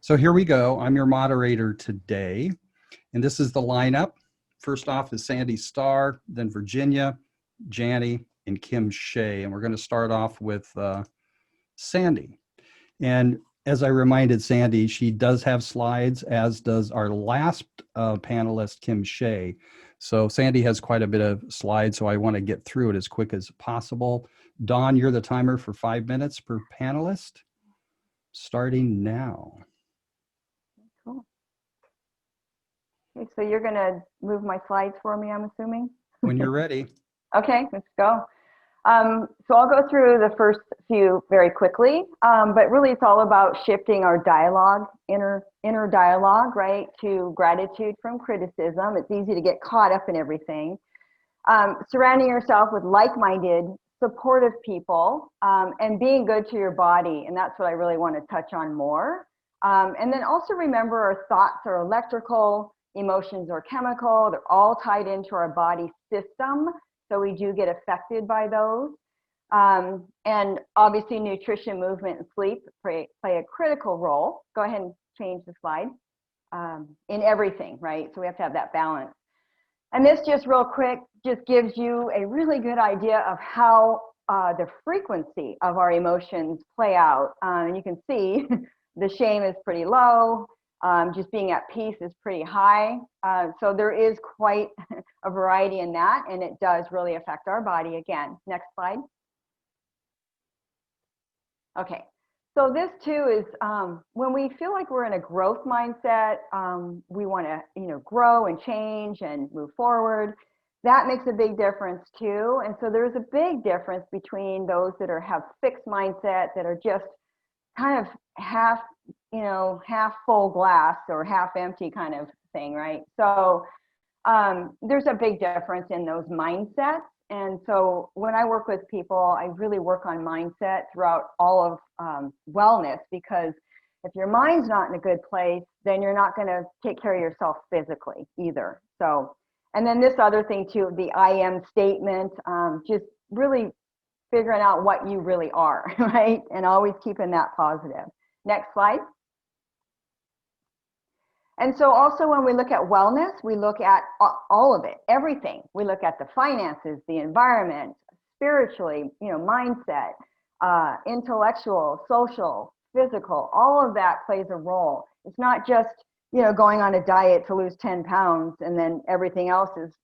So here we go. I'm your moderator today, and this is the lineup. First off is Sandy Starr, then Virginia, Janie, and Kim Shea. And we're going to start off with Sandy. And as I reminded Sandy, she does have slides, as does our last panelist, Kim Shea. So Sandy has quite a bit of slides, so I want to get through it as quick as possible. Dawn, you're the timer for 5 minutes per panelist, starting now. Cool. Okay, so you're going to move my slides for me, I'm assuming? When you're ready. Okay, let's go. So I'll go through the first few very quickly, but really it's all about shifting our dialogue, inner dialogue, right, to gratitude from criticism. It's easy to get caught up in everything. Surrounding yourself with like-minded, supportive people, and being good to your body, and that's what I really want to touch on more. And then also remember, our thoughts are electrical, emotions are chemical, they're all tied into our body system. So we do get affected by those. And obviously nutrition, movement, and sleep play a critical role. Go ahead and change the slide. In everything, right? So we have to have that balance. And this just real quick just gives you a really good idea of how the frequency of our emotions play out. And you can see the shame is pretty low. Just being at peace is pretty high. So there is quite a variety in that, and it does really affect our body again. Next slide. Okay, so this too is when we feel like we're in a growth mindset, we want to grow and change and move forward. That makes a big difference too. And so there's a big difference between those that have fixed mindset, that are just kind of half full glass or half empty kind of thing, right? So there's a big difference in those mindsets. And so when I work with people, I really work on mindset throughout all of wellness, because if your mind's not in a good place, then you're not going to take care of yourself physically either. So, and then this other thing too, the I am statement, just really figuring out what you really are, right? And always keeping that positive. Next slide. And so also when we look at wellness, we look at all of it, everything. We look at the finances, the environment, spiritually, mindset, intellectual, social, physical, all of that plays a role. It's not just, going on a diet to lose 10 pounds and then everything else is,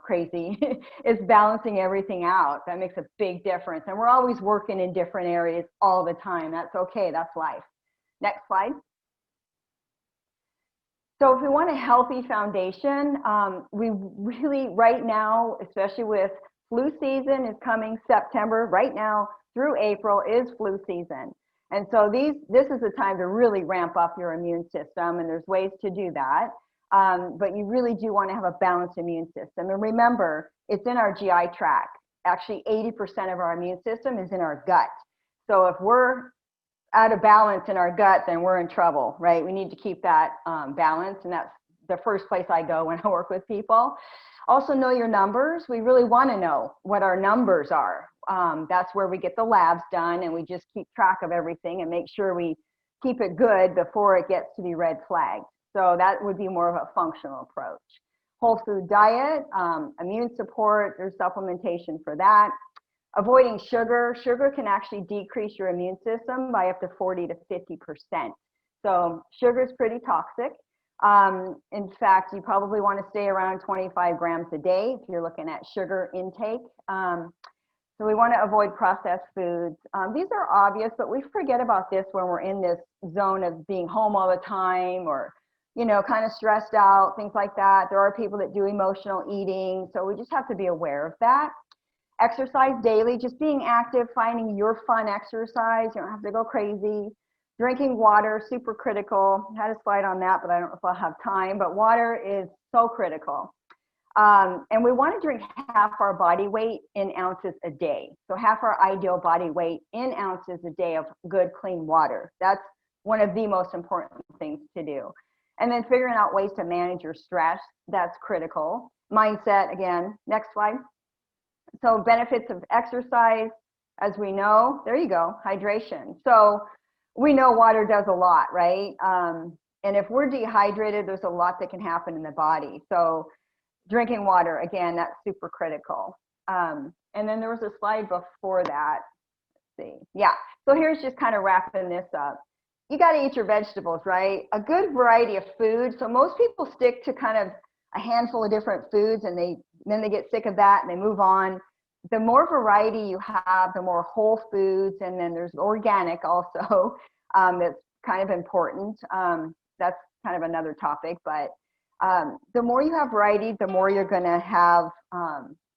crazy. It's balancing everything out. That makes a big difference. And we're always working in different areas all the time. That's okay. That's life. Next slide. So if we want a healthy foundation, we really, right now, especially with flu season is coming September, right now through April is flu season. And so this is the time to really ramp up your immune system, and there's ways to do that. But you really do want to have a balanced immune system. And remember, it's in our GI tract. Actually, 80% of our immune system is in our gut. So if we're out of balance in our gut, then we're in trouble, right? We need to keep that balance, and that's the first place I go when I work with people. Also know your numbers. We really want to know what our numbers are. That's where we get the labs done, and we just keep track of everything and make sure we keep it good before it gets to be red flagged. So that would be more of a functional approach. Whole food diet, immune support, there's supplementation for that. Avoiding sugar. Sugar can actually decrease your immune system by up to 40 to 50%. So sugar is pretty toxic. In fact, you probably want to stay around 25 grams a day if you're looking at sugar intake. So we want to avoid processed foods. These are obvious, but we forget about this when we're in this zone of being home all the time, or kind of stressed out, things like that. There are people that do emotional eating, so we just have to be aware of that. Exercise daily, just being active, finding your fun exercise. You don't have to go crazy. Drinking water, super critical. I had a slide on that, but I don't know if I'll have time, but water is so critical. And we want to drink half our body weight in ounces a day. So half our ideal body weight in ounces a day of good, clean water. That's one of the most important things to do. And then figuring out ways to manage your stress, that's critical. Mindset, again, next slide. So benefits of exercise, as we know, there you go, hydration. So we know water does a lot, right? And if we're dehydrated, there's a lot that can happen in the body. So drinking water, again, that's super critical. And then there was a slide before that. Let's see. Yeah. So here's just kind of wrapping this up. You got to eat your vegetables, right? A good variety of food. So most people stick to kind of a handful of different foods, and then they get sick of that and they move on. The more variety you have, the more whole foods, and then there's organic also. That's kind of important. That's kind of another topic, but the more you have variety, the more you're going to have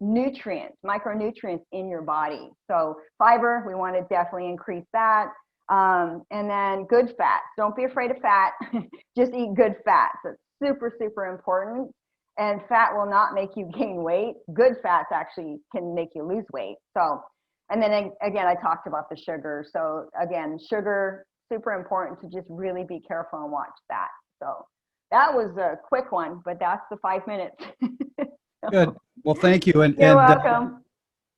nutrients, micronutrients in your body. So fiber, we want to definitely increase that. And then good fats. Don't be afraid of fat. Just eat good fats. It's super, super important. And fat will not make you gain weight. Good fats actually can make you lose weight. So, and then again, I talked about the sugar. So again, sugar, super important to just really be careful and watch that. So that was a quick one, but that's the 5 minutes. Good. Well, thank you. You're welcome.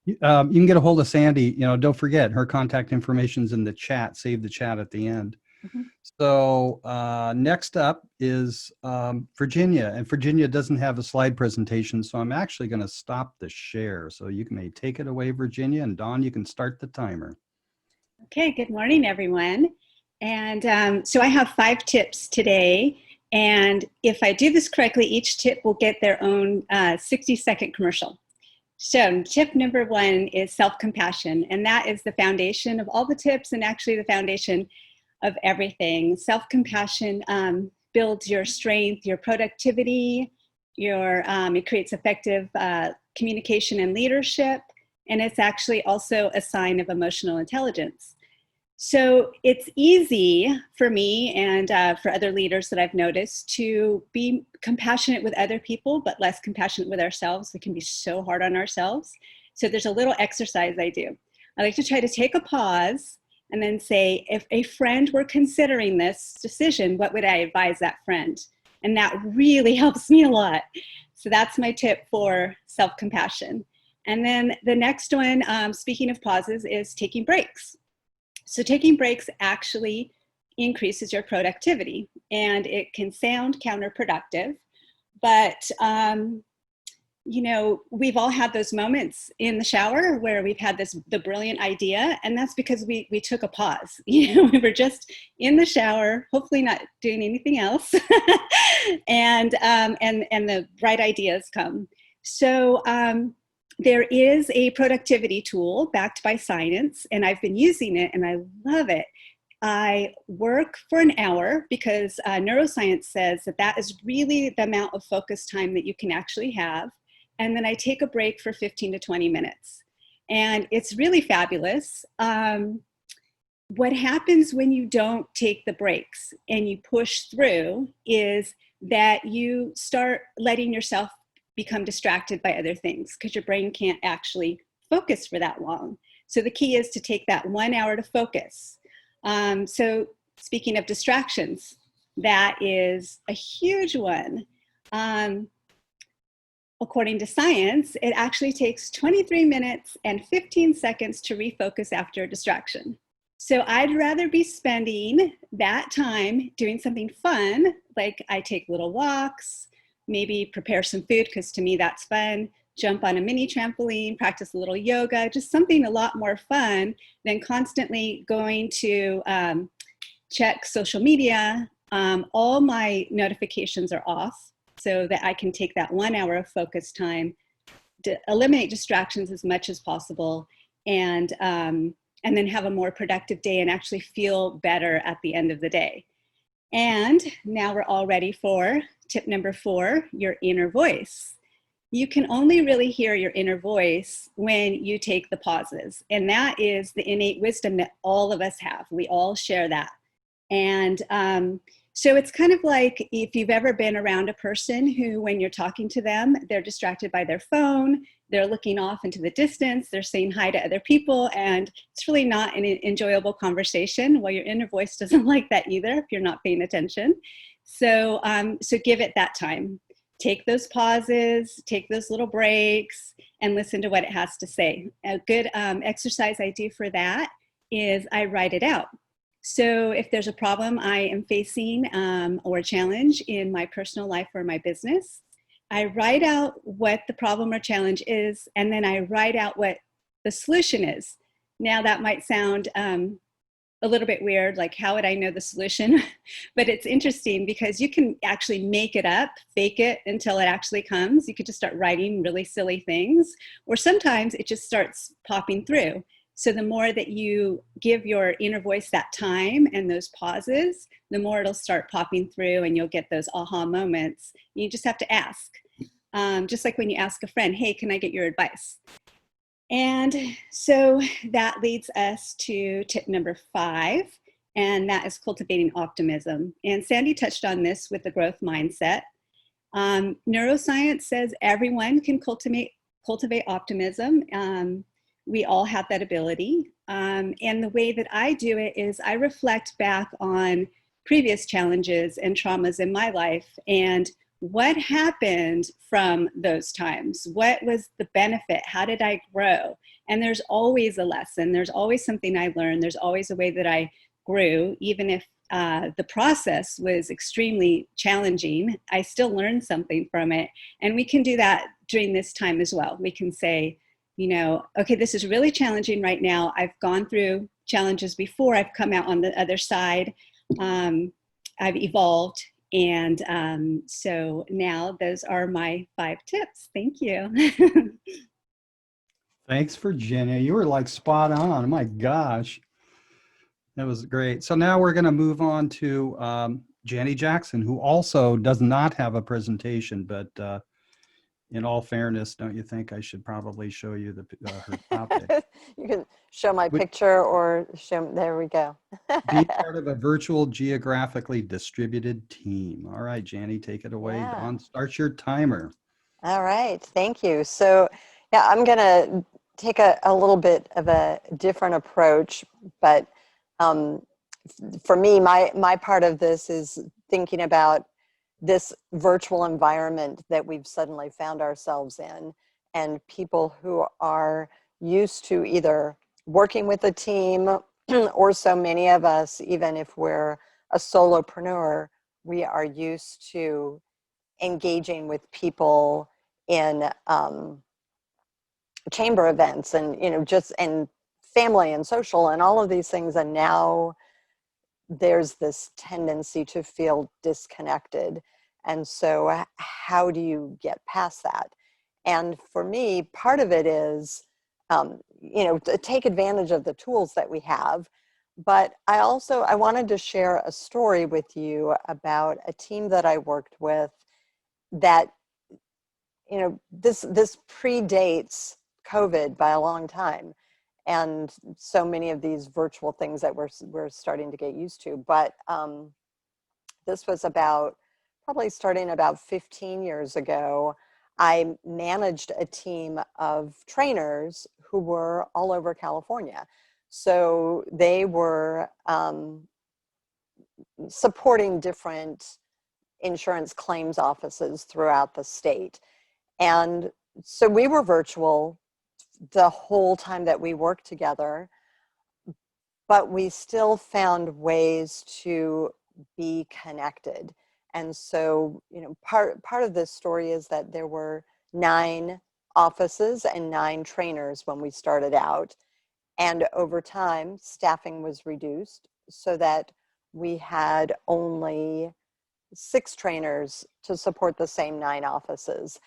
You can get a hold of Sandy. Don't forget her contact information's in the chat. Save the chat at the end. Mm-hmm. So next up is Virginia, and Virginia doesn't have a slide presentation, so I'm actually going to stop the share. So you may take it away, Virginia, and Dawn, you can start the timer. Okay, good morning, everyone. And so I have 5 tips today, and if I do this correctly, each tip will get their own 60-second commercial. So tip number 1 is self-compassion, and that is the foundation of all the tips and actually the foundation of everything. Self-compassion builds your strength, your productivity, it creates effective communication and leadership, and it's actually also a sign of emotional intelligence. So it's easy for me and for other leaders that I've noticed to be compassionate with other people, but less compassionate with ourselves. We can be so hard on ourselves. So there's a little exercise I do. I like to try to take a pause and then say, if a friend were considering this decision, what would I advise that friend? And that really helps me a lot. So that's my tip for self-compassion. And then the next one, speaking of pauses, is taking breaks. So taking breaks actually increases your productivity, and it can sound counterproductive, but we've all had those moments in the shower where we've had the brilliant idea, and that's because we took a pause. We were just in the shower, hopefully not doing anything else, and the right ideas come. So there is a productivity tool backed by science, and I've been using it and I love it. I work for an hour because neuroscience says that is really the amount of focus time that you can actually have. And then I take a break for 15 to 20 minutes. And it's really fabulous. What happens when you don't take the breaks and you push through is that you start letting yourself become distracted by other things because your brain can't actually focus for that long. So the key is to take that 1 hour to focus. So speaking of distractions, that is a huge one. According to science, it actually takes 23 minutes and 15 seconds to refocus after a distraction. So I'd rather be spending that time doing something fun, like I take little walks, maybe prepare some food, because to me that's fun, jump on a mini trampoline, practice a little yoga, just something a lot more fun than constantly going to check social media. All my notifications are off so that I can take that 1 hour of focus time to eliminate distractions as much as possible, and then have a more productive day and actually feel better at the end of the day. And now we're all ready for tip number 4, your inner voice. You can only really hear your inner voice when you take the pauses. And that is the innate wisdom that all of us have. We all share that. And so it's kind of like if you've ever been around a person who, when you're talking to them, they're distracted by their phone, they're looking off into the distance, they're saying hi to other people, and it's really not an enjoyable conversation. Well, your inner voice doesn't like that either if you're not paying attention. So, so give it that time. Take those pauses, take those little breaks, and listen to what it has to say. A good exercise I do for that is I write it out. So if there's a problem I am facing or a challenge in my personal life or my business, I write out what the problem or challenge is, and then I write out what the solution is. Now that might sound a little bit weird, like how would I know the solution? But it's interesting because you can actually make it up, fake it until it actually comes. You could just start writing really silly things, or sometimes it just starts popping through. So the more that you give your inner voice that time and those pauses, the more it'll start popping through and you'll get those aha moments. You just have to ask. Just like when you ask a friend, hey, can I get your advice? And so that leads us to tip number 5, and that is cultivating optimism. And Sandy touched on this with the growth mindset. Neuroscience says everyone can cultivate optimism. We all have that ability. And the way that I do it is I reflect back on previous challenges and traumas in my life and what happened from those times? What was the benefit? How did I grow? And there's always a lesson. There's always something I learned. There's always a way that I grew, even if the process was extremely challenging. I still learned something from it. And we can do that during this time as well. We can say, you know, okay, this is really challenging right now. I've gone through challenges before. I've come out on the other side. I've evolved. And so now those are my 5 tips. Thank you. Thanks, Virginia. You were like spot on. Oh my gosh. That was great. So now we're going to move on to Janny Jackson, who also does not have a presentation, but in all fairness, don't you think I should probably show you her topic? You can show my picture or show, there we go. Be part of a virtual geographically distributed team. All right, Janny, take it away. Yeah. Dawn, start your timer. All right, thank you. So yeah, I'm gonna take a little bit of a different approach, but for me, my part of this is thinking about this virtual environment that we've suddenly found ourselves in, and people who are used to either working with a team or so many of us, even if we're a solopreneur, we are used to engaging with people in chamber events and, you know, just and family and social and all of these things. And now there's this tendency to feel disconnected. And so how do you get past that? And for me, part of it is, you know, to take advantage of the tools that we have. But I wanted to share a story with you about a team that I worked with that, you know, this predates COVID by a long time. And so many of these virtual things that we're starting to get used to. But this was probably starting about 15 years ago. I managed a team of trainers who were all over California. So they were supporting different insurance claims offices throughout the state. And so we were virtual the whole time that we worked together, but we still found ways to be connected. And so, you know, part of this story is that there were 9 offices and 9 trainers when we started out. And over time, staffing was reduced so that we had only 6 trainers to support the same 9 offices.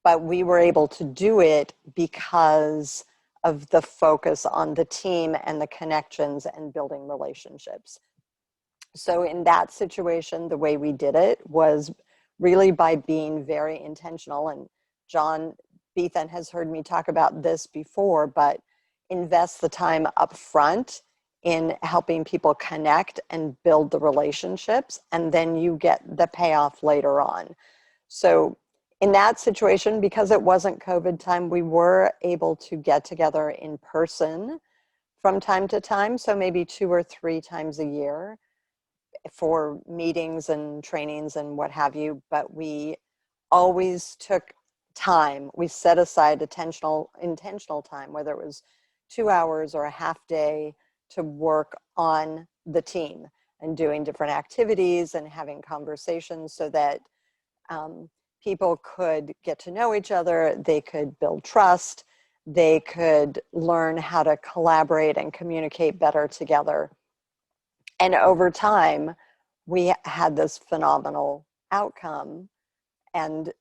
But we were able to do it because of the focus on the team and the connections and building relationships. So in that situation, the way we did it was really by being very intentional. And John Beethan has heard me talk about this before, but invest the time up front in helping people connect and build the relationships, and then you get the payoff later on. So in that situation, because it wasn't COVID time, we were able to get together in person from time to time, so maybe 2 or 3 times a year for meetings and trainings and what have you. But we always took time. We set aside intentional time, whether it was 2 hours or a half day, to work on the team and doing different activities and having conversations so that people could get to know each other, they could build trust, they could learn how to collaborate and communicate better together. And over time, we had this phenomenal outcome. And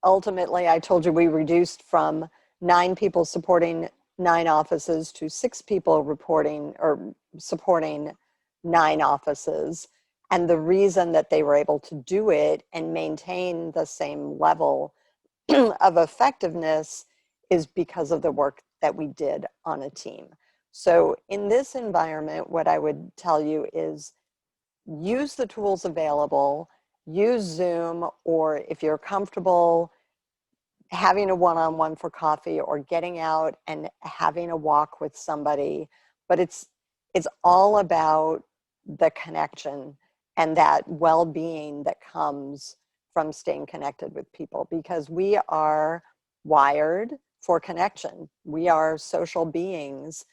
ultimately, I told you we reduced from 9 people supporting 9 offices to 6 people reporting or supporting 9 offices. And the reason that they were able to do it and maintain the same level of effectiveness is because of the work that we did on a team. So in this environment, what I would tell you is use the tools available, use Zoom, or if you're comfortable having a one-on-one for coffee or getting out and having a walk with somebody, but it's all about the connection and that well-being that comes from staying connected with people, because we are wired for connection. We are social beings.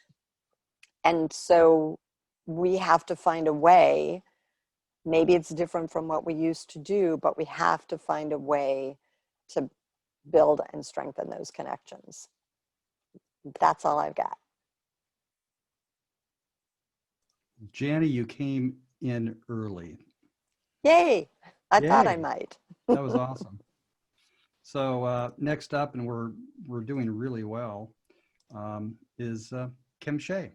And so we have to find a way, maybe it's different from what we used to do, but we have to find a way to build and strengthen those connections. That's all I've got. Janny, you came in early. Yay! I thought I Yay. might. That was awesome. So next up, and we're doing really well, is Kim Shea.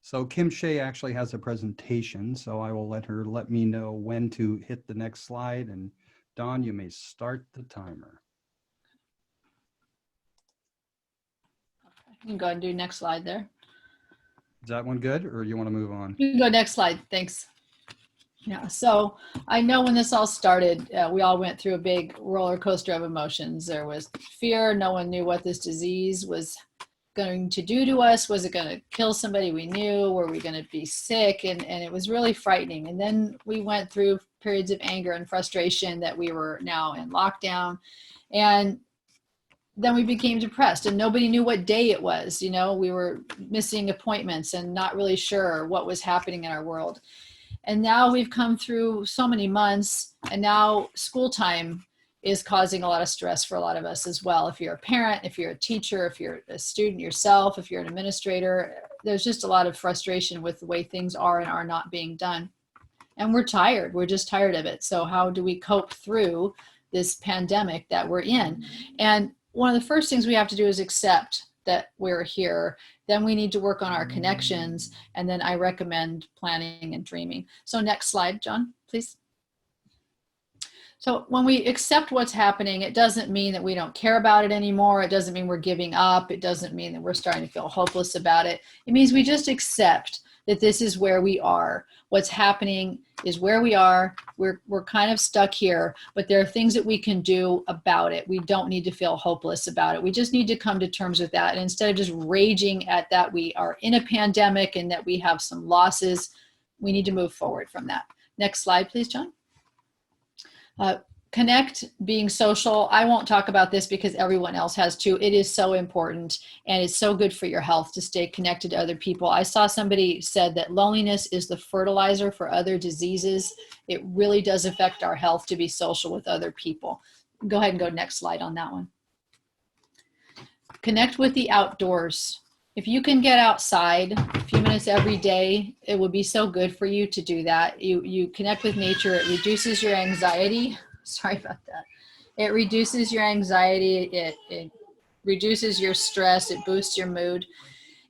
So Kim Shea actually has a presentation, so I will let her let me know when to hit the next slide. And Dawn, you may start the timer. You can go ahead and do next slide there. Is that one good, or you want to move on? You can go next slide. Thanks. Yeah, so I know when this all started, we all went through a big roller coaster of emotions. There was fear. No one knew what this disease was going to do to us. Was it going to kill somebody we knew? Were we going to be sick? And it was really frightening. And then we went through periods of anger and frustration that we were now in lockdown. And then we became depressed and nobody knew what day it was. You know, we were missing appointments and not really sure what was happening in our world. And now we've come through so many months, and now school time is causing a lot of stress for a lot of us as well. If you're a parent, if you're a teacher, if you're a student yourself, if you're an administrator, there's just a lot of frustration with the way things are and are not being done. And we're tired. We're just tired of it. So how do we cope through this pandemic that we're in? And one of the first things we have to do is accept that we're here. Then we need to work on our connections. And then I recommend planning and dreaming. So next slide, John, please. So when we accept what's happening, it doesn't mean that we don't care about it anymore. It doesn't mean we're giving up. It doesn't mean that we're starting to feel hopeless about it. It means we just accept that this is where we are. What's happening is where we are. We're kind of stuck here, but there are things that we can do about it. We don't need to feel hopeless about it. We just need to come to terms with that. And instead of just raging at that we are in a pandemic and that we have some losses, we need to move forward from that. Next slide, please, John. Connect, being social. I won't talk about this because everyone else has to. It is so important and it's so good for your health to stay connected to other people. I saw somebody said that loneliness is the fertilizer for other diseases. It really does affect our health to be social with other people. Go ahead and go next slide on that one. Connect with the outdoors. If you can get outside a few minutes every day, it would be so good for you to do that. You connect with nature. It reduces your anxiety. Sorry about that. It reduces your anxiety. It reduces your stress. It boosts your mood.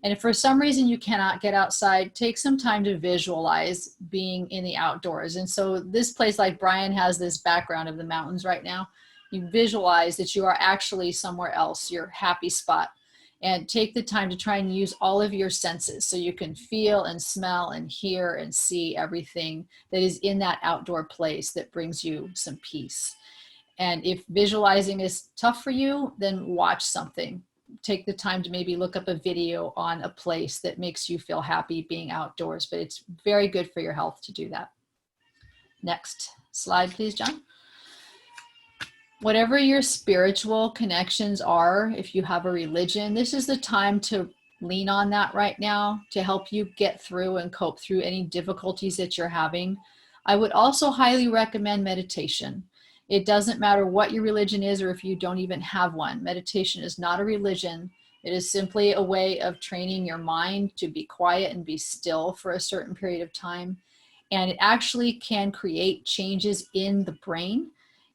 And if for some reason you cannot get outside, take some time to visualize being in the outdoors. And so this place, like Brian has this background of the mountains right now, you visualize that you are actually somewhere else, your happy spot. And take the time to try and use all of your senses so you can feel and smell and hear and see everything that is in that outdoor place that brings you some peace. And if visualizing is tough for you, then watch something. Take the time to maybe look up a video on a place that makes you feel happy being outdoors, but it's very good for your health to do that. Next slide, please, John. Whatever your spiritual connections are, if you have a religion, this is the time to lean on that right now to help you get through and cope through any difficulties that you're having. I would also highly recommend meditation. It doesn't matter what your religion is or if you don't even have one. Meditation is not a religion. It is simply a way of training your mind to be quiet and be still for a certain period of time. And it actually can create changes in the brain.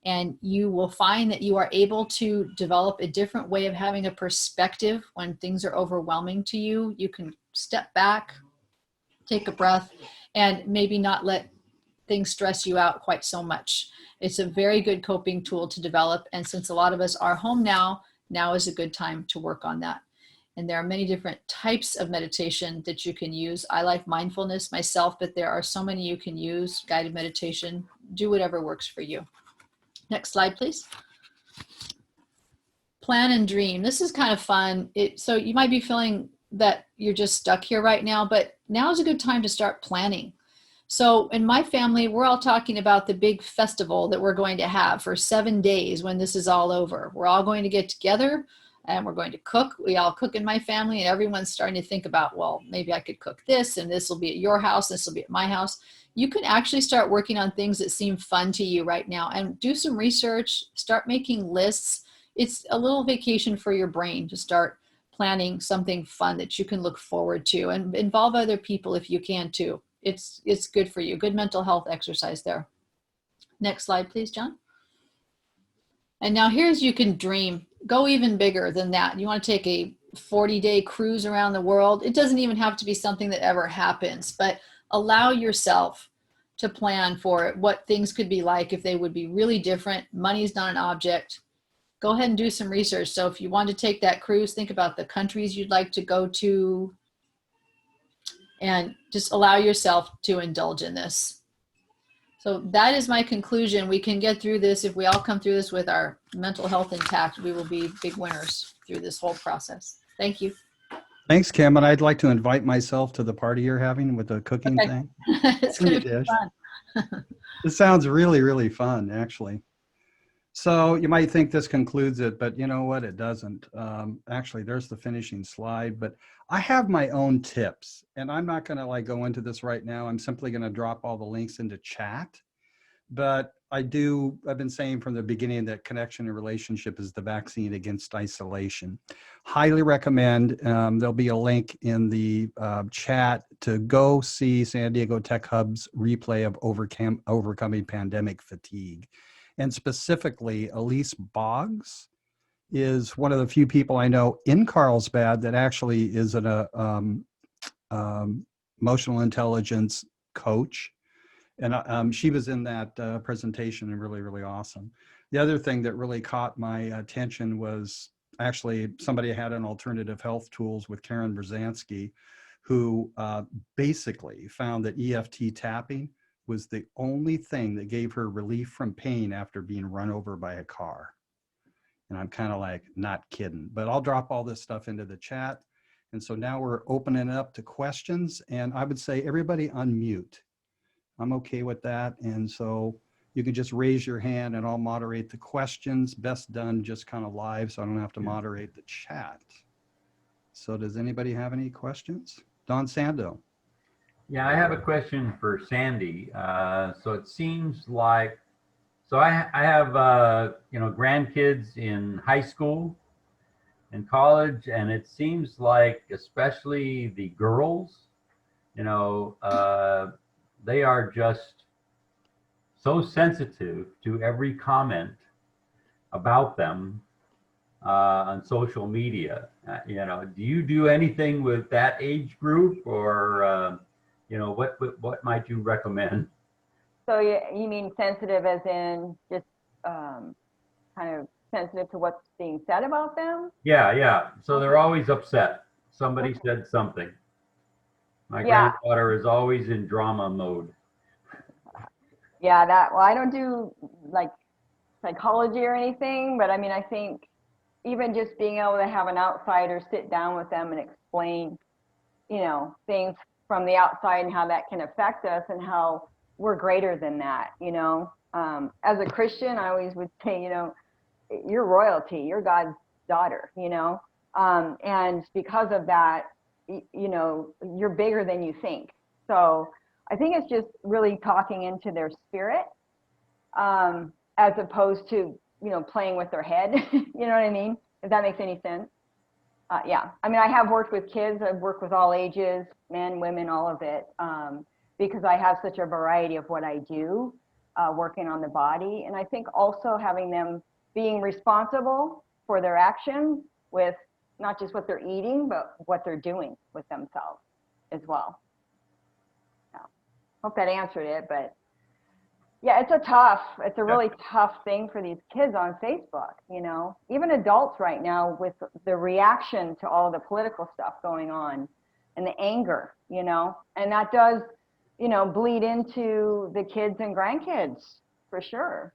And you will find that you are able to develop a different way of having a perspective when things are overwhelming to you. You can step back, take a breath, and maybe not let things stress you out quite so much. It's a very good coping tool to develop. And since a lot of us are home now is a good time to work on that. And there are many different types of meditation that you can use. I like mindfulness myself, but there are so many you can use. Guided meditation, do whatever works for you. Next slide, please. Plan and dream. This is kind of fun. So you might be feeling that you're just stuck here right now, but now is a good time to start planning. So in my family, we're all talking about the big festival that we're going to have for 7 days when this is all over. We're all going to get together and we're going to cook. We all cook in my family, and everyone's starting to think about, well, maybe I could cook this, and this will be at your house, this will be at my house. You can actually start working on things that seem fun to you right now and do some research, start making lists. It's a little vacation for your brain to start planning something fun that you can look forward to, and involve other people if you can too. It's good for you. Good mental health exercise there. Next slide, please, John. And now here's, you can dream. Go even bigger than that. You want to take a 40-day cruise around the world. It doesn't even have to be something that ever happens, but allow yourself to plan for it, what things could be like if they would be really different. Money's not an object. Go ahead and do some research. So if you want to take that cruise, think about the countries you'd like to go to, and just allow yourself to indulge in this. So that is my conclusion. We can get through this. If we all come through this with our mental health intact, we will be big winners through this whole process. Thank you. Thanks, Kim. And I'd like to invite myself to the party you're having with the cooking Okay. thing. It's going to be fun. It sounds really, really fun, actually. So you might think this concludes it, but you know what? It doesn't. Actually, there's the finishing slide, but I have my own tips, and I'm not going to go into this right now. I'm simply going to drop all the links into chat. But I've been saying from the beginning that connection and relationship is the vaccine against isolation. Highly recommend. There'll be a link in the chat to go see San Diego Tech Hub's replay of overcoming pandemic fatigue. And specifically, Elise Boggs is one of the few people I know in Carlsbad that actually is an emotional intelligence coach. And she was in that presentation, and really, really awesome. The other thing that really caught my attention was actually somebody had an alternative health tools with Karen Brzezinski, who basically found that EFT tapping was the only thing that gave her relief from pain after being run over by a car. And I'm kind of like, not kidding, but I'll drop all this stuff into the chat. And so now we're opening it up to questions, and I would say everybody unmute. I'm okay with that. And so you can just raise your hand and I'll moderate the questions. Best done just kind of live, so I don't have to moderate the chat. So does anybody have any questions? Don Sando. Yeah, I have a question for Sandy. So it seems like, so I have grandkids in high school and college, and it seems like especially the girls, they are just so sensitive to every comment about them on social media. Do you do anything with that age group, or what might you recommend? So you mean sensitive as in just kind of sensitive to what's being said about them? Yeah. So they're always upset. Somebody said something. My granddaughter is always in drama mode. Yeah, well, I don't do like psychology or anything, but I mean, I think even just being able to have an outsider sit down with them and explain, things from the outside and how that can affect us and how we're greater than that, As a Christian, I always would say, you're royalty, you're God's daughter, and because of that, you know, you're bigger than you think. So I think it's just really talking into their spirit, as opposed to, you know, playing with their head. You know what I mean? If that makes any sense. Yeah, I mean, I have worked with kids. I've worked with all ages, men, women, all of it, because I have such a variety of what I do, working on the body. And I think also having them being responsible for their actions with not just what they're eating, but what they're doing with themselves as well. Yeah. Hope that answered it, but yeah, it's a really tough thing for these kids on Facebook, you know, even adults right now with the reaction to all the political stuff going on and the anger, you know, and that does, you know, bleed into the kids and grandkids for sure.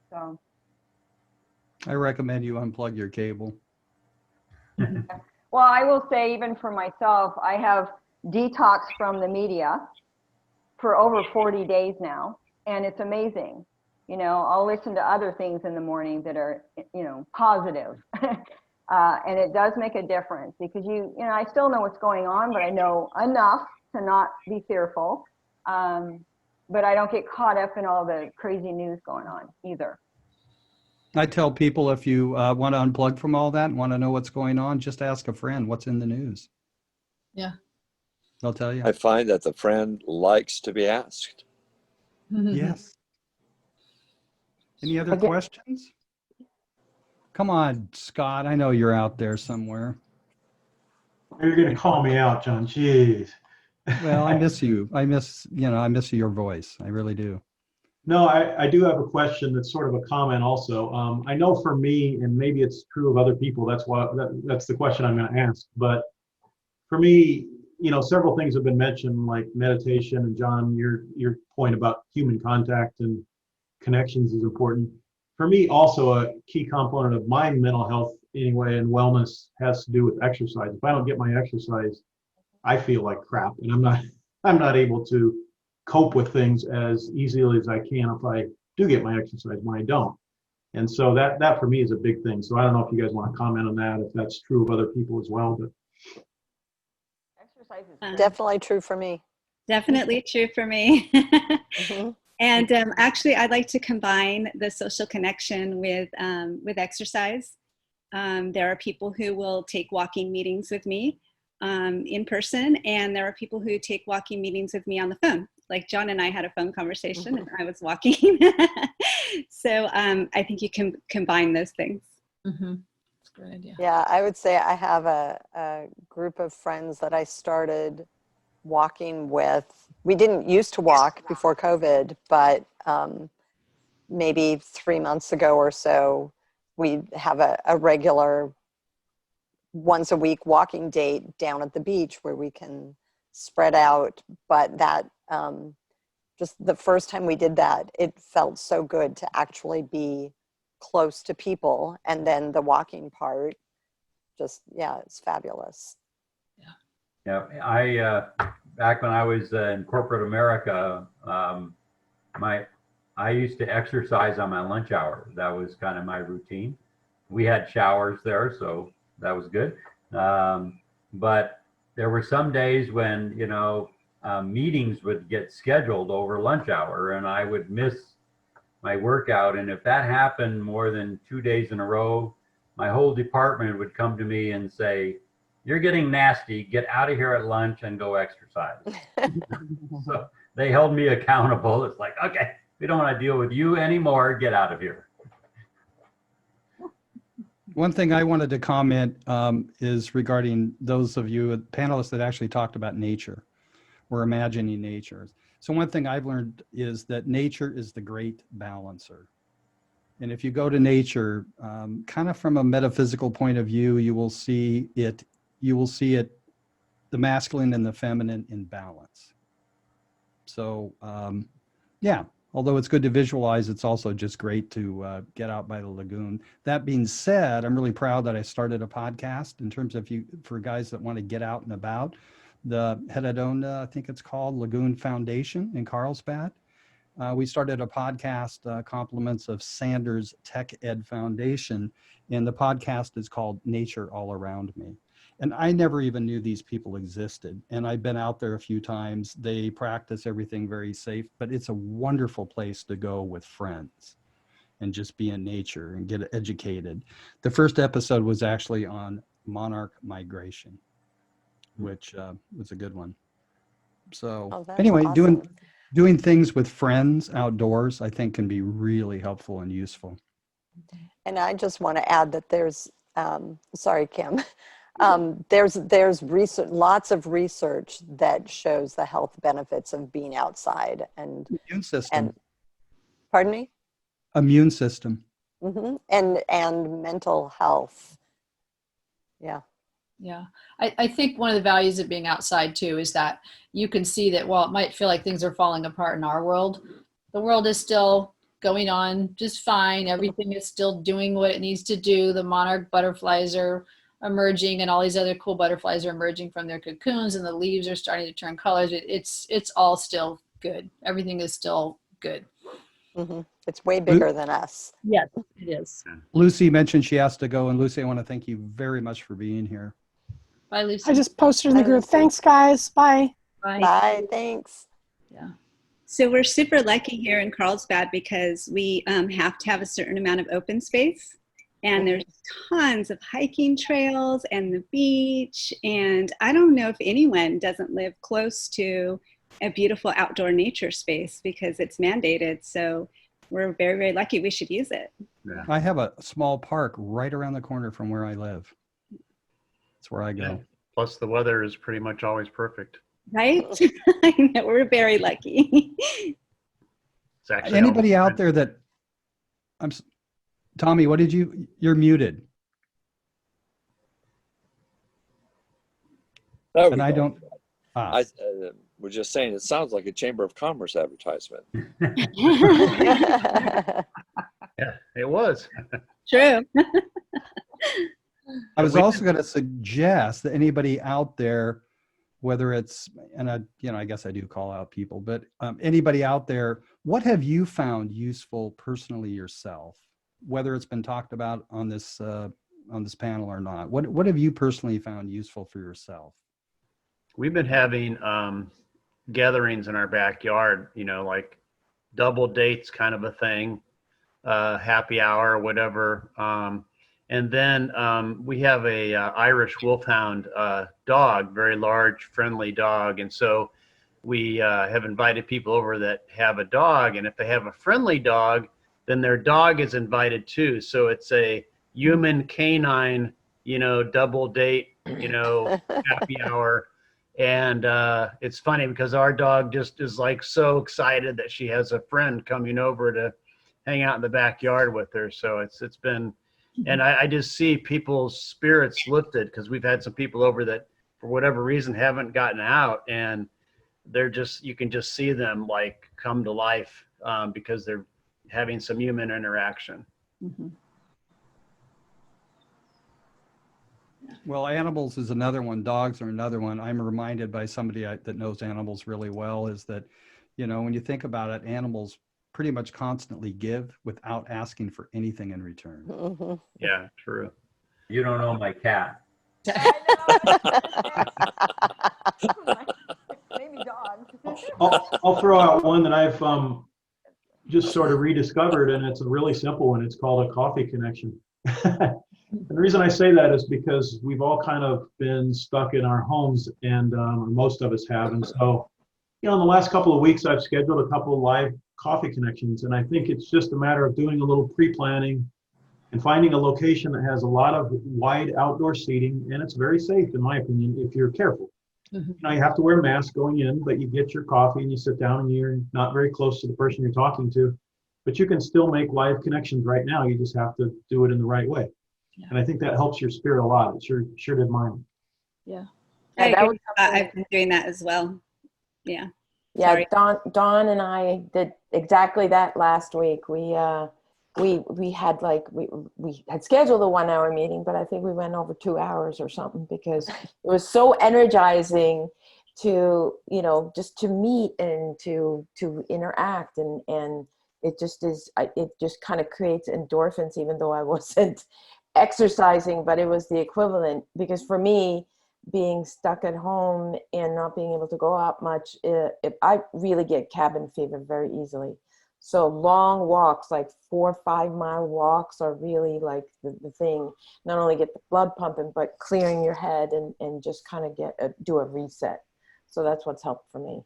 So I recommend you unplug your cable. well, I will say, even for myself, I have detoxed from the media for over 40 days now, and it's amazing. You know, I'll listen to other things in the morning that are, you know, positive. And it does make a difference because you know, I still know what's going on, but I know enough to not be fearful. But I don't get caught up in all the crazy news going on either. I tell people if you want to unplug from all that and want to know what's going on, just ask a friend what's in the news. Yeah. They'll tell you. I find that the friend likes to be asked. Yes. Any other questions? Come on, Scott. I know you're out there somewhere. You're going to call me out, John. Jeez. Well, I miss you. I miss your voice. I really do. No, I do have a question that's sort of a comment also. I know for me, and maybe it's true of other people, that's the question I'm going to ask. But for me, you know, several things have been mentioned, like meditation, and John, your point about human contact and connections is important. For me, also a key component of my mental health anyway and wellness has to do with exercise. If I don't get my exercise, I feel like crap, and I'm not able to cope with things as easily as I can if I do get my exercise when I don't. And so that for me is a big thing. So I don't know if you guys want to comment on that, if that's true of other people as well. But Exercise is Definitely true for me. Definitely true for me. Mhm. And actually, I'd like to combine the social connection with exercise. There are people who will take walking meetings with me in person, and there are people who take walking meetings with me on the phone. Like John and I had a phone conversation, and I was walking. So I think you can combine those things. Mm-hmm. That's a great idea. Yeah, I would say I have a group of friends that I started walking with. We didn't used to walk before COVID, but maybe 3 months ago or so, we have a regular once a week walking date down at the beach where we can spread out. But that just the first time we did that, it felt so good to actually be close to people. And then the walking part, just, yeah, it's fabulous. Yeah, I back when I was in corporate America, I used to exercise on my lunch hour. That was kind of my routine. We had showers there, so that was good. But there were some days when, you know, meetings would get scheduled over lunch hour, and I would miss my workout. And if that happened more than 2 days in a row, my whole department would come to me and say, "You're getting nasty. Get out of here at lunch and go exercise." So they held me accountable. It's like, okay, we don't want to deal with you anymore. Get out of here. One thing I wanted to comment is regarding those of you panelists that actually talked about nature or imagining nature. So one thing I've learned is that nature is the great balancer. And if you go to nature, kind of from a metaphysical point of view, you will see it, the masculine and the feminine in balance. So yeah, although it's good to visualize, it's also just great to get out by the lagoon. That being said, I'm really proud that I started a podcast in terms of for guys that want to get out and about. The Hedonda, I think it's called, Lagoon Foundation in Carlsbad. We started a podcast, compliments of Sanders Tech Ed Foundation, and the podcast is called Nature All Around Me. And I never even knew these people existed. And I've been out there a few times. They practice everything very safe, but it's a wonderful place to go with friends and just be in nature and get educated. The first episode was actually on monarch migration, which was a good one. So Oh, that's anyway, awesome. doing things with friends outdoors, I think, can be really helpful and useful. And I just want to add that there's, sorry, Kim, there's research, lots of research that shows the health benefits of being outside and Immune system. Pardon me? Immune system. And mental health. Yeah. Yeah. I think one of the values of being outside too is that you can see that while it might feel like things are falling apart in our world, the world is still going on just fine. Everything is still doing what it needs to do. The monarch butterflies are emerging and all these other cool butterflies are emerging from their cocoons and the leaves are starting to turn colors. It's all still good. Everything is still good. It's way bigger than us. Yes, it is. Lucy mentioned she has to go. And Lucy, I want to thank you very much for being here. Bye, Lucy. I just posted in the Bye, group. Lucy. Thanks, guys. Bye. Bye. Bye, thanks. Yeah. So we're super lucky here in Carlsbad because we have to have a certain amount of open space. And there's tons of hiking trails and the beach. And I don't know if anyone doesn't live close to a beautiful outdoor nature space because it's mandated. So we're very, very lucky. We should use it. Yeah. I have a small park right around the corner from where I live. That's where I go. Yeah. Plus the weather is pretty much always perfect. Right? I know, we're very lucky. It's actually Anybody out there that Tommy, you're muted. And I don't. I was just saying, it sounds like a Chamber of Commerce advertisement. Yeah, it was. True. I was also going to suggest that anybody out there, whether it's, and I guess I do call out people, but anybody out there, what have you found useful personally yourself, whether it's been talked about on this panel or not? What have you personally found useful for yourself? We've been having gatherings in our backyard, like double dates kind of a thing, happy hour, whatever. And then we have a Irish Wolfhound dog, very large, friendly dog. And so we have invited people over that have a dog. And if they have a friendly dog, then their dog is invited too. So it's a human canine, double date, happy hour. And it's funny because our dog just is like so excited that she has a friend coming over to hang out in the backyard with her. So it's been, and I just see people's spirits lifted because we've had some people over that for whatever reason haven't gotten out, and you can just see them like come to life because they're having some human interaction. Mm-hmm. Well, animals is another one. Dogs are another one. I'm reminded by somebody that knows animals really well is that, when you think about it, animals pretty much constantly give without asking for anything in return. Yeah, true. You don't know my cat. Maybe dogs. I'll throw out one that I've just sort of rediscovered, and it's a really simple one. It's called a coffee connection. And the reason I say that is because we've all kind of been stuck in our homes, and most of us have. And so, in the last couple of weeks, I've scheduled a couple of live coffee connections, and I think it's just a matter of doing a little pre-planning and finding a location that has a lot of wide outdoor seating, and it's very safe, in my opinion, if you're careful. Mm-hmm. You have to wear a mask going in, but you get your coffee and you sit down and you're not very close to the person you're talking to, but you can still make live connections right now. You just have to do it in the right way. Yeah. And I think that helps your spirit a lot. It sure did mine. Yeah. I Yeah, that agree. was something- I've been doing that as well. Yeah. Yeah, Sorry. Dawn and I did exactly that last week. We had we had scheduled a 1 hour meeting, but I think we went over 2 hours or something because it was so energizing to, just to meet and to interact, and it just kind of creates endorphins, even though I wasn't exercising, but it was the equivalent, because for me, being stuck at home and not being able to go out much, I really get cabin fever very easily. So long walks, like 4 or 5 mile walks, are really like the thing. Not only get the blood pumping, but clearing your head and just kind of do a reset. So that's what's helped for me.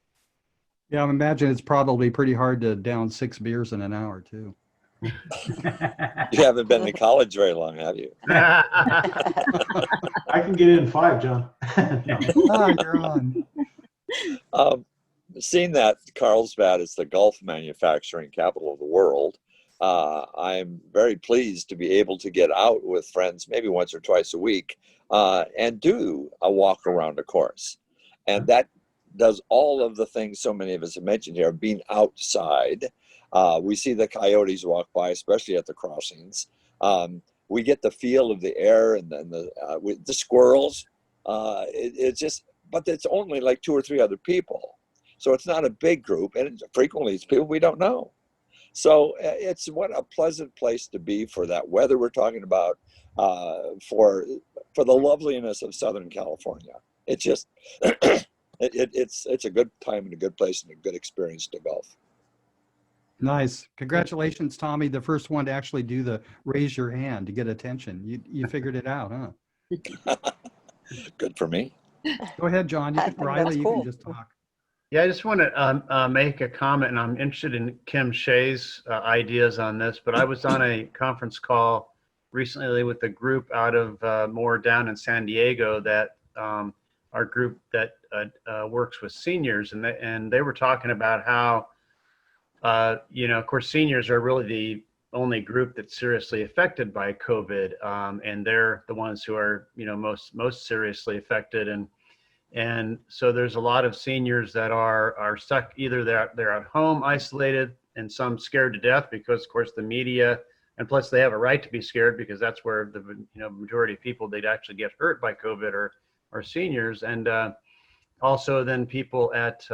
Yeah, I imagine it's probably pretty hard to down 6 beers in an hour too. You haven't been in college very long, have you? I can get in 5, John. No. Ah, you're on. Seeing that Carlsbad is the golf manufacturing capital of the world, I'm very pleased to be able to get out with friends maybe once or twice a week and do a walk around a course. And that does all of the things so many of us have mentioned here, being outside. We see the coyotes walk by, especially at the crossings. We get the feel of the air and then with the squirrels. It's just, but it's only like 2 or 3 other people. So it's not a big group, and frequently it's people we don't know. So it's what a pleasant place to be for that weather we're talking about, for the loveliness of Southern California. It's just, it's a good time and a good place and a good experience to golf. Nice. Congratulations, Tommy. The first one to actually do the raise your hand to get attention. You figured it out, huh? Good for me. Go ahead, John. Riley, you can just talk. Yeah, I just want to make a comment, and I'm interested in Kim Shea's ideas on this, but I was on a conference call recently with a group out of more down in San Diego, that our group that works with seniors, and they were talking about how, of course, seniors are really the only group that's seriously affected by COVID, and they're the ones who are, most seriously affected. And so there's a lot of seniors that are stuck. Either they're at home isolated, and some scared to death because, of course, the media, and plus they have a right to be scared because that's where the majority of people they'd actually get hurt by COVID are seniors. And also then people at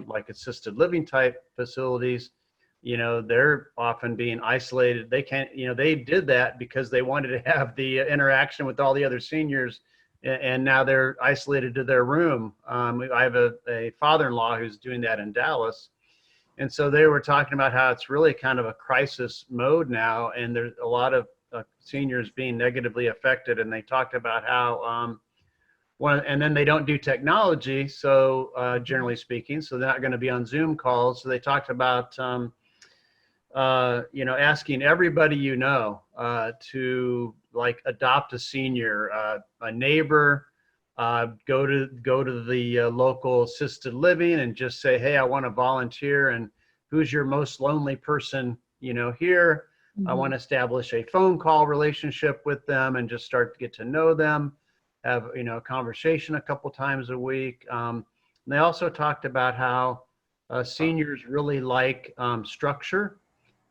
like assisted living type facilities, they're often being isolated. They can't, they did that because they wanted to have the interaction with all the other seniors, and now they're isolated to their room. I have a father-in-law who's doing that in Dallas. And so they were talking about how it's really kind of a crisis mode now, and there's a lot of seniors being negatively affected. And they talked about how, and then they don't do technology, so generally speaking, so they're not going to be on Zoom calls. So they talked about, asking everybody to like adopt a senior, a neighbor, go to the local assisted living and just say, hey, I want to volunteer, and who's your most lonely person here. Mm-hmm. I want to establish a phone call relationship with them and just start to get to know them, have a conversation a couple times a week. And they also talked about how seniors really like structure.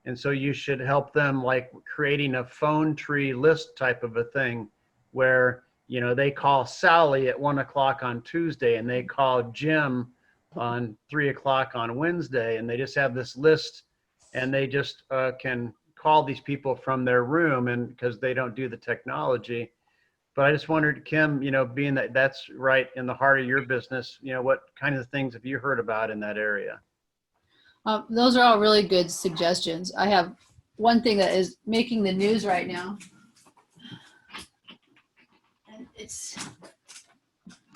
And so you should help them, like creating a phone tree list type of a thing where, they call Sally at 1 o'clock on Tuesday, and they call Jim on 3 o'clock on Wednesday. And they just have this list, and they just can call these people from their room, and because they don't do the technology. But I just wondered, Kim, being that that's right in the heart of your business, what kind of things have you heard about in that area? Those are all really good suggestions. I have one thing that is making the news right now. And these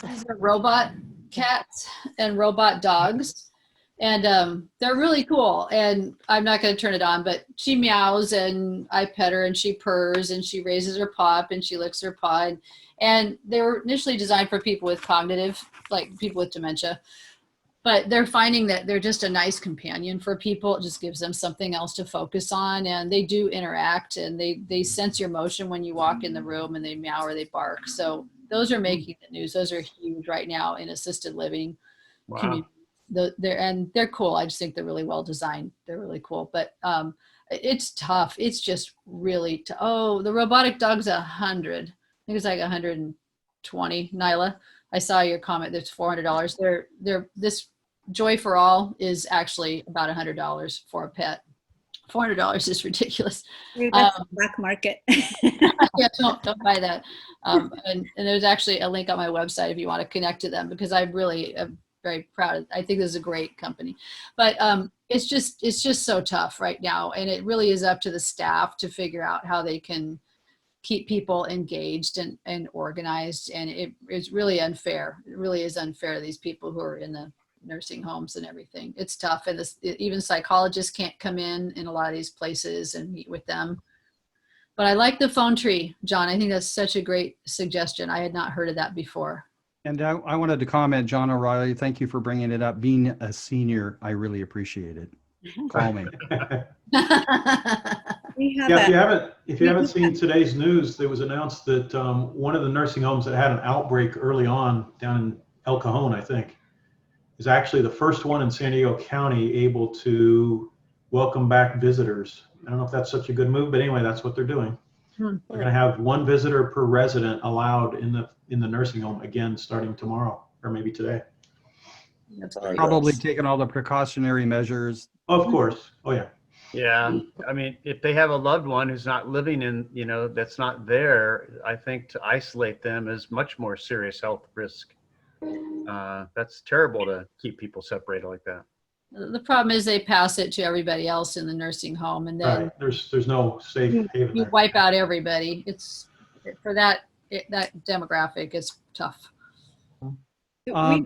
are robot cats and robot dogs. And they're really cool. And I'm not going to turn it on, but she meows and I pet her and she purrs and she raises her paw up and she licks her paw. And they were initially designed for people with cognitive, like people with dementia. But they're finding that they're just a nice companion for people. It just gives them something else to focus on. And they do interact, and they sense your motion when you walk in the room, and they meow or they bark. So those are making the news. Those are huge right now in assisted living community. They're cool. I just think they're really well designed. They're really cool. But it's tough. It's just really the robotic dog's 100. I think it's like 120, Nyla. I saw your comment. That's $400. This Joy for All is actually about $100 for a pet. $400 is ridiculous. Ooh, that's black market. Yeah, don't buy that. And there's actually a link on my website if you want to connect to them, because I really am very proud. I think this is a great company, but it's just so tough right now, and it really is up to the staff to figure out how they can keep people engaged and organized. And it's really unfair. It really is unfair to these people who are in the nursing homes and everything. It's tough, and even psychologists can't come in a lot of these places and meet with them. But I like the phone tree, John. I think that's such a great suggestion. I had not heard of that before. And I wanted to comment, John O'Reilly, thank you for bringing it up. Being a senior, I really appreciate it. Call me. If you haven't seen today's news, it was announced that one of the nursing homes that had an outbreak early on down in El Cajon, I think, is actually the first one in San Diego County able to welcome back visitors. I don't know if that's such a good move, but anyway, that's what they're doing. They're going to have one visitor per resident allowed in the nursing home again starting tomorrow, or maybe today. That's great. Probably taking all the precautionary measures. Of course. Oh yeah. Yeah, I mean, if they have a loved one who's not living in, that's not there, I think to isolate them is much more serious health risk. That's terrible to keep people separated like that. The problem is they pass it to everybody else in the nursing home, and then Right. There's no safe haven you there. wipe out everybody. It's for that demographic. It's tough.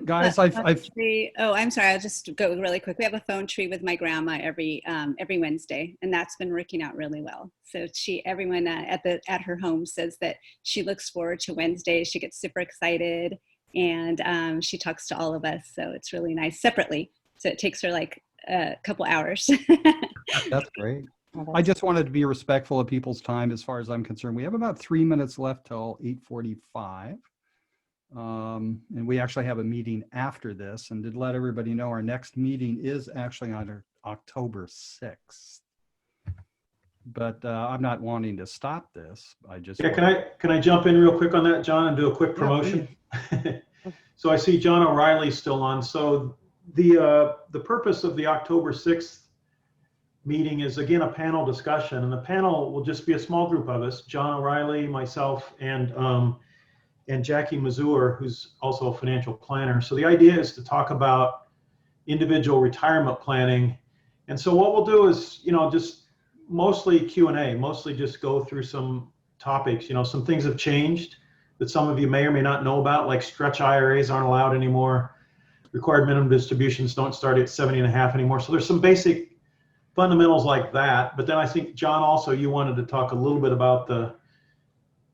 Guys, I'm sorry. I'll just go really quick. We have a phone tree with my grandma every Wednesday, and that's been working out really well. So everyone at her home says that she looks forward to Wednesdays. She gets super excited, and she talks to all of us. So it's really nice separately. So it takes her like a couple hours. That's great. I just wanted to be respectful of people's time as far as I'm concerned. We have about 3 minutes left till 8:45. And we actually have a meeting after this, and to let everybody know, our next meeting is actually on October 6th. But I'm not wanting to stop this. Can I jump in real quick on that, John, and do a quick promotion? So I see John O'Reilly still on. So the purpose of the October 6th meeting is, again, a panel discussion, and the panel will just be a small group of us: John O'Reilly, myself, and Jackie Mazur, who's also a financial planner. So the idea is to talk about individual retirement planning. And so what we'll do is, just mostly Q&A, mostly just go through some topics. Some things have changed that some of you may or may not know about, like stretch IRAs aren't allowed anymore. Required minimum distributions don't start at 70.5 anymore. So there's some basic fundamentals like that. But then I think, John, also you wanted to talk a little bit about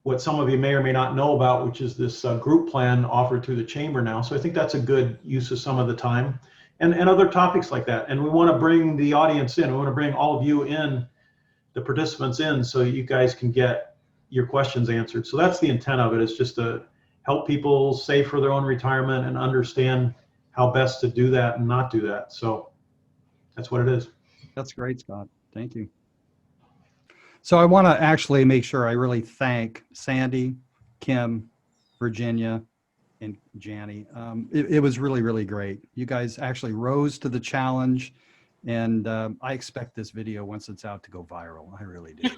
what some of you may or may not know about, which is this group plan offered through the chamber now. So I think that's a good use of some of the time, and other topics like that. And we want to bring the audience in. We want to bring all of you in, the participants in, so you guys can get your questions answered. So that's the intent of it, is just to help people save for their own retirement and understand how best to do that and not do that. So that's what it is. That's great, Scott. Thank you. So I want to actually make sure I really thank Sandy, Kim, Virginia, and Janie. It was really, really great. You guys actually rose to the challenge, and I expect this video, once it's out, to go viral. I really do.